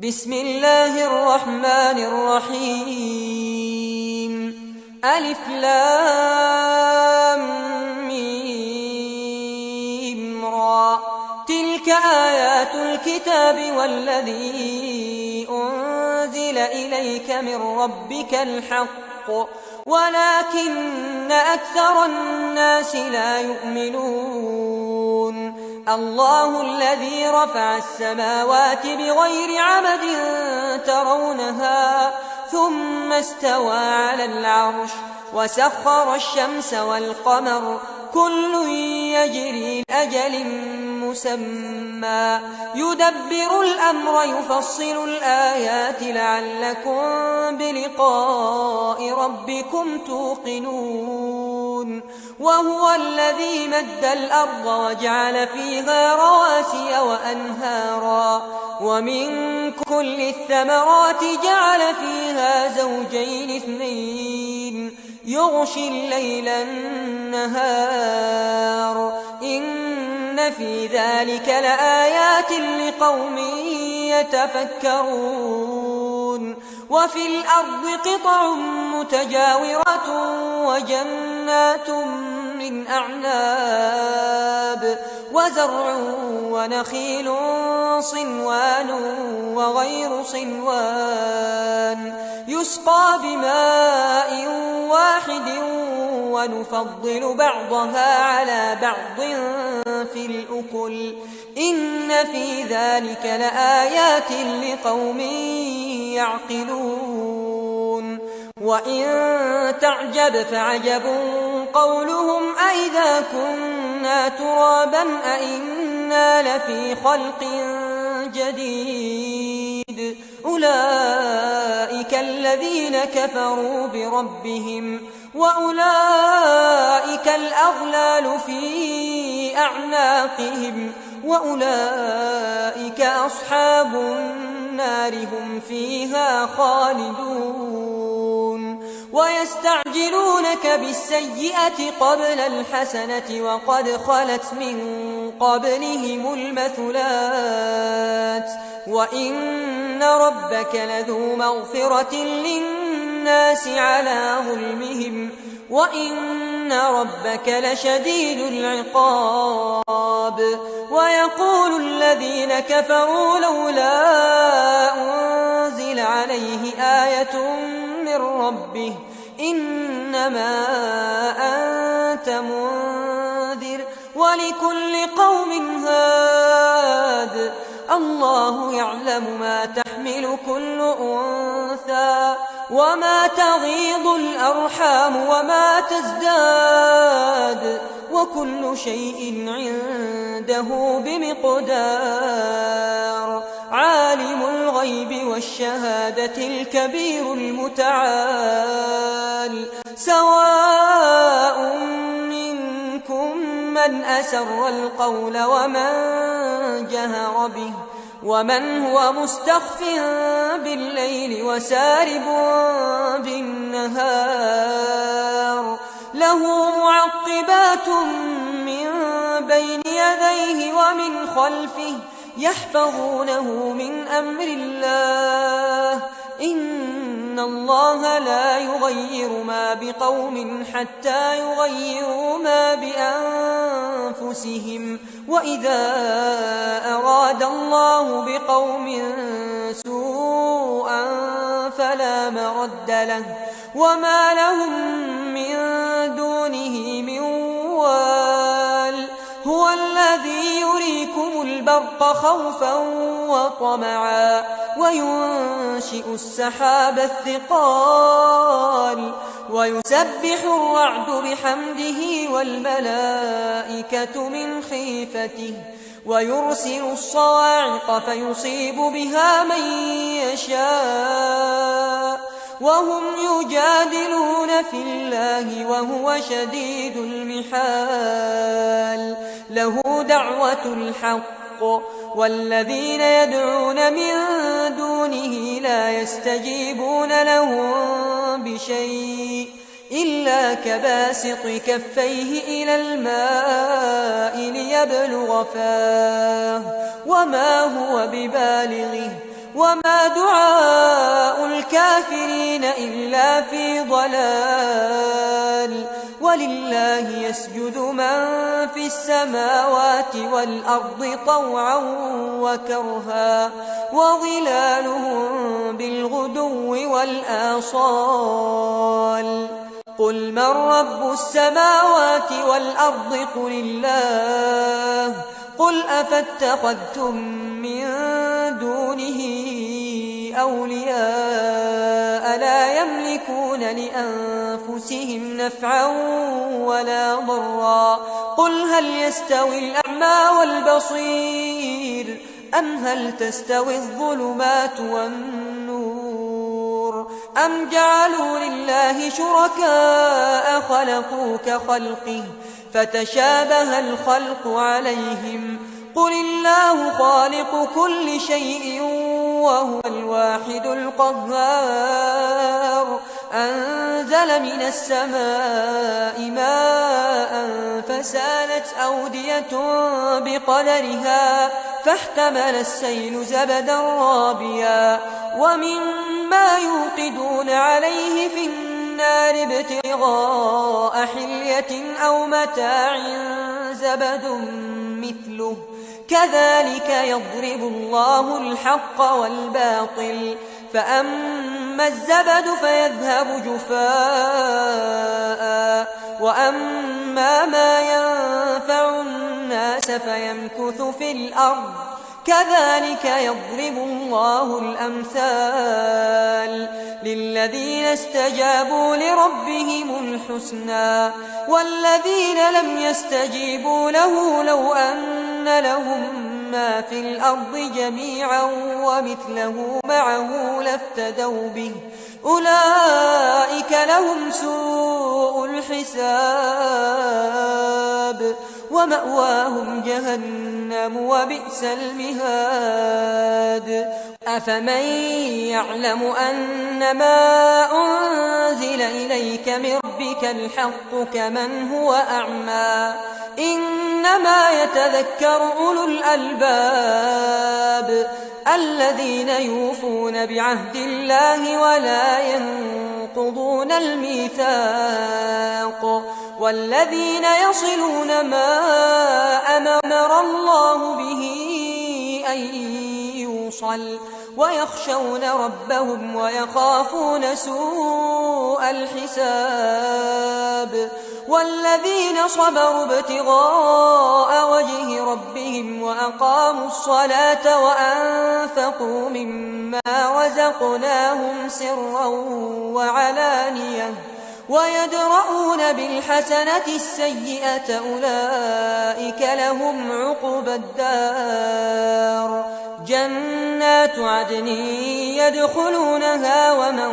بسم الله الرحمن الرحيم. ألف لام ميم را. تلك آيات الكتاب والذي أنزل إليك من ربك الحق ولكن أكثر الناس لا يؤمنون. الله الذي رفع السماوات بغير عمد ترونها ثم استوى على العرش وسخر الشمس والقمر كل يجري لأجل مسمى يدبر الأمر يفصل الآيات لعلكم بلقاء ربكم توقنون. وهو الذي مد الأرض وجعل فيها رواسي وأنهارا ومن كل الثمرات جعل فيها زوجين اثنين يغشي الليل النهار إن في ذلك لآيات لقوم يتفكرون. وفي الأرض قطع متجاورات وجنات من أعناب وزرع ونخيل صنوان وغير صنوان يسقى بماء واحد ونفضل بعضها على بعض في الأكل إن في ذلك لآيات لقوم يعقلون. وإن تعجب فعجب قولهم أئذا كنا ترابا أئنا لفي خلق جديد أولئك الذين كفروا بربهم وأولئك الأغلال في أعناقهم وأولئك أصحاب النار هم فيها خالدون. ويستعجلونك بالسيئة قبل الحسنة وقد خلت من قبلهم المثلات وإن ربك لذو مغفرة للناس على ظلمهم وإن ربك لشديد العقاب. ويقول الذين كفروا لولا أنزل عليه آية من ربه إنما أنت منذر ولكل قوم هاد الله يعلم ما تحمل كل أنثى وما تغيض الأرحام وما تزداد وكل شيء عنده بمقدار. عالم الغيب والشهادة الكبير المتعال سواء منكم من أسر القول ومن جهر به ومن هو مستخف بالليل وسارب بالنهار له معقبات من بين يديه ومن خلفه يحفظونه من أمر الله إن الله لا يغير ما بقوم حتى يغيروا ما بأنفسهم وإذا أراد الله بقوم سوءا فلا مرد له وما لهم من دونه من وال. هو الذي يريكم البرق خوفا وطمعا وينشئ السحاب الثقال ويسبح الرعد بحمده والملائكة من خيفته ويرسل الصواعق فيصيب بها من يشاء وهم يجادلون في الله وهو شديد المحال. له دعوة الحق والذين يدعون من دونه لا يستجيبون لهم بشيء إلا كباسط كفيه إلى الماء ليبلغ فاه وما هو ببالغه وما دعاء الكافرين إلا في ضلال ولله يسجد من في السماوات والأرض طوعا وكرها وظلالهم بالغدو والآصال قل من رب السماوات والأرض قل الله قل أفاتخذتم من دونه أولياء لا يملكون لأنفسهم نفعا ولا ضرا قل هل يستوي الأعمى والبصير أم هل تستوي الظلمات والنور أم جعلوا لله شركاء خلقوا كخلقه فتشابه الخلق عليهم قل الله خالق كل شيء وهو الواحد القهار أنزل من السماء ماء فسالت أودية بقدرها فاحتمل السيل زبدا رابيا ومما يوقدون عليه في النار ابتغاء حلية أو متاع زبد مثله كذلك يضرب الله الحق والباطل فأما الزبد فيذهب جفاء وأما ما ينفع الناس فيمكث في الأرض كذلك يضرب الله الأمثال للذين استجابوا لربهم الحسنى والذين لم يستجيبوا له لو أن لهم ما في الأرض جميعا ومثله معه لافتدوا به أولئك لهم سوء الحساب ومأواهم جهنم وبئس المهاد أفمن يعلم أنما أنزل إليك من ربك الحق كمن هو أعمى إنما يتذكر أولو الألباب الذين يوفون بعهد الله ولا ينقضون الميثاق والذين يصلون ما أمر الله به أن يوصل ويخشون ربهم ويخافون سوء الحساب والذين صبروا ابتغاء وجه ربهم وأقاموا الصلاة وأنفقوا مما رزقناهم سرا وعلانية ويدرؤون بالحسنة السيئة أولئك لهم عقبى الدار جنات عدن يدخلونها ومن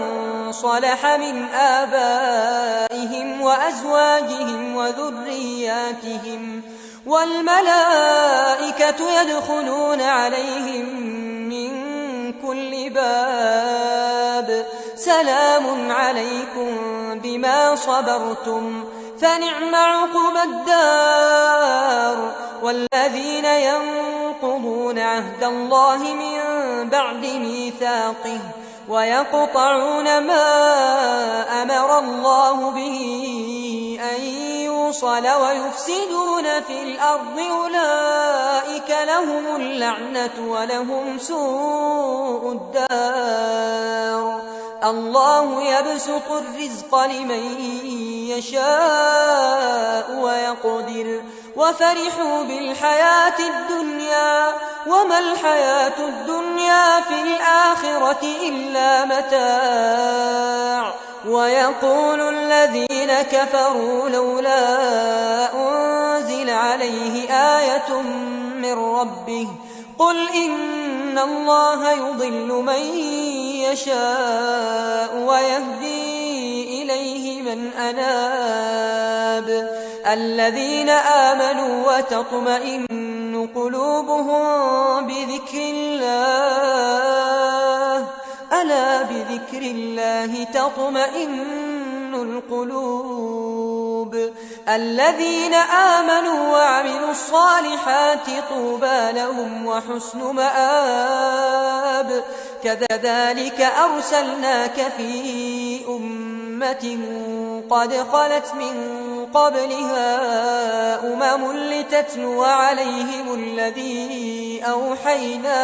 صلح من آبائهم وأزواجهم وذرياتهم والملائكة يدخلون عليهم من كل باب سلام عليكم بما صبرتم فنعم عقبى الدار والذين ينقضون عهد الله من بعد ميثاقه ويقطعون ما أمر الله به أن يوصل ويفسدون في الأرض أولئك لهم اللعنة ولهم سوء الدار الله يبسط الرزق لمن يشاء ويقدر وفرحوا بالحياة الدنيا وما الحياة الدنيا في الآخرة إلا متاع ويقول الذين كفروا لولا أنزل عليه آية من ربه قل إن الله يضل من يشاء ويهدي إليه من أناب الذين آمنوا وتطمئن قلوبهم بذكر الله ألا بذكر الله تطمئن القلوب الذين آمنوا وعملوا الصالحات طوبى لهم وحسن مآب كذلك أرسلناك في أمة قد خلت من قبلها لتتلو عليهم الذي أوحينا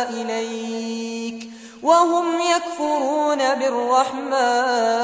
إليك وهم يكفرون بالرحمن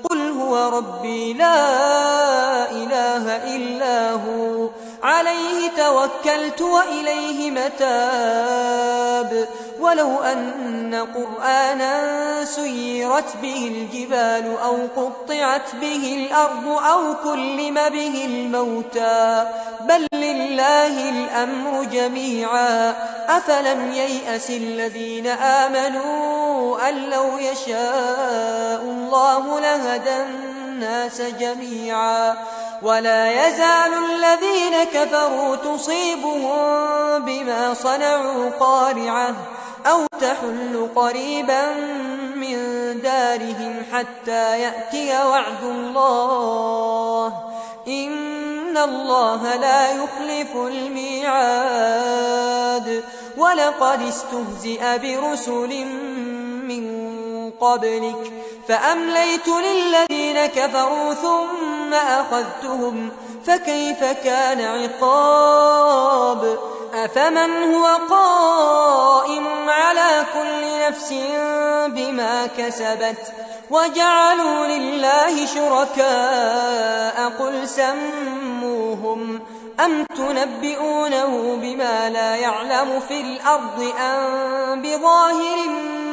قل هو ربي لا إله إلا هو عليه توكلت وإليه متاب ولو أن قرآنا سيرت به الجبال أو قطعت به الأرض أو كلم به الموتى بل لله الأمر جميعا أفلم ييأس الذين آمنوا أن لو يشاء الله لهدى الناس جميعا ولا يزال الذين كفروا تصيبهم بما صنعوا قارعة أو تحل قريبا من دارهم حتى يأتي وعد الله إن الله لا يخلف الميعاد ولقد استهزئ برسل من قبلك فأمليت للذين كفروا ثم أخذتهم فكيف كان عقاب أفمن هو قائم على كل نفس بما كسبت وجعلوا لله شركاء قل سموهم أم تنبئونه بما لا يعلم في الأرض أم بظاهر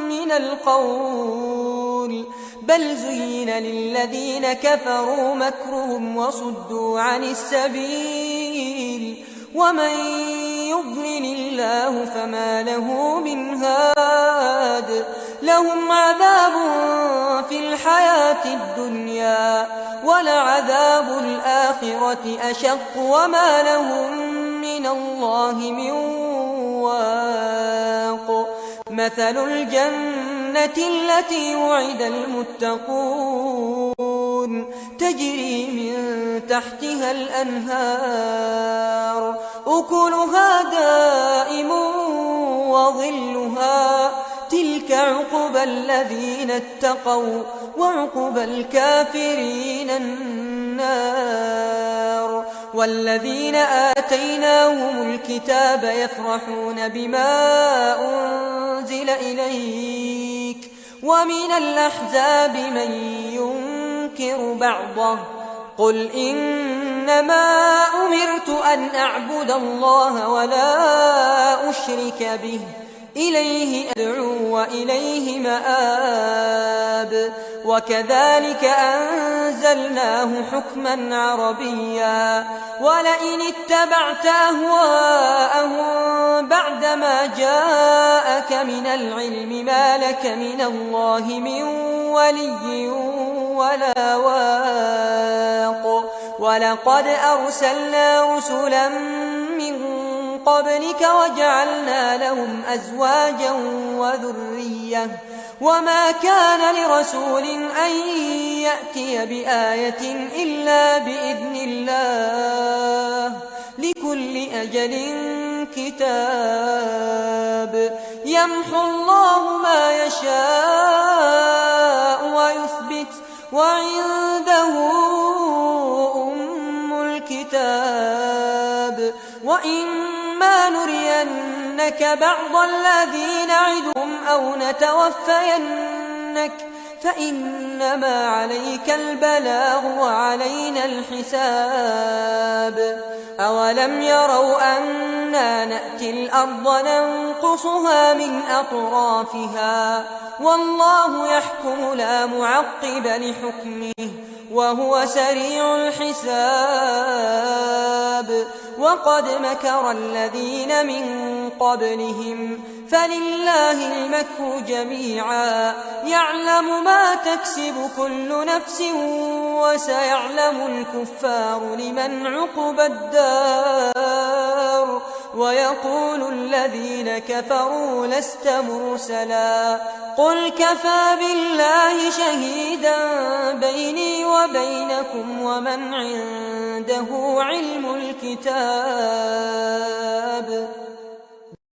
من القول بل زين للذين كفروا مكرهم وصدوا عن السبيل ومن يضلل الله فما له من هاد لهم عذاب في الحياة الدنيا ولعذاب الآخرة أشق وما لهم من الله من واق مثل الجنة التي وعد المتقون تجري من تحتها الأنهار أكلها دائم وظلها تلك عقبى الذين اتقوا وعقبى الكافرين النار والذين آتيناهم الكتاب يفرحون بما أنزل إليك ومن الأحزاب من ينكر بعضه قل إنما أمرت أن أعبد الله ولا أشرك به إليه أدعو وإليه مآب وكذلك أنزلناه حكما عربيا ولئن اتبعت أهواءهم بعدما جاءك من العلم ما لك من الله من ولي ولا واق ولقد أرسلنا رسلا من قبلك وجعلنا لهم أزواجا وذرية وما كان لرسول أن يأتي بآية إلا بإذن الله لكل أجل كتاب يمحو الله ما يشاء ويثبت وعنده أم الكتاب وإما نرينك بعض الذي نعدهم أو نتوفينك فإنما عليك البلاغ وعلينا الحساب أولم يروا أنا نأتي الأرض ننقصها من أطرافها والله يحكم لا معقب لحكمه وهو سريع الحساب وقد مكر الذين من قبلهم فلله المكر جميعا يعلم ما تكسب كل نفس وسيعلم الكفار لمن عقبى الدار ويقول الذين كفروا لست مرسلا قل كفى بالله شهيدا بيني وبينكم ومن عنده علم الكتاب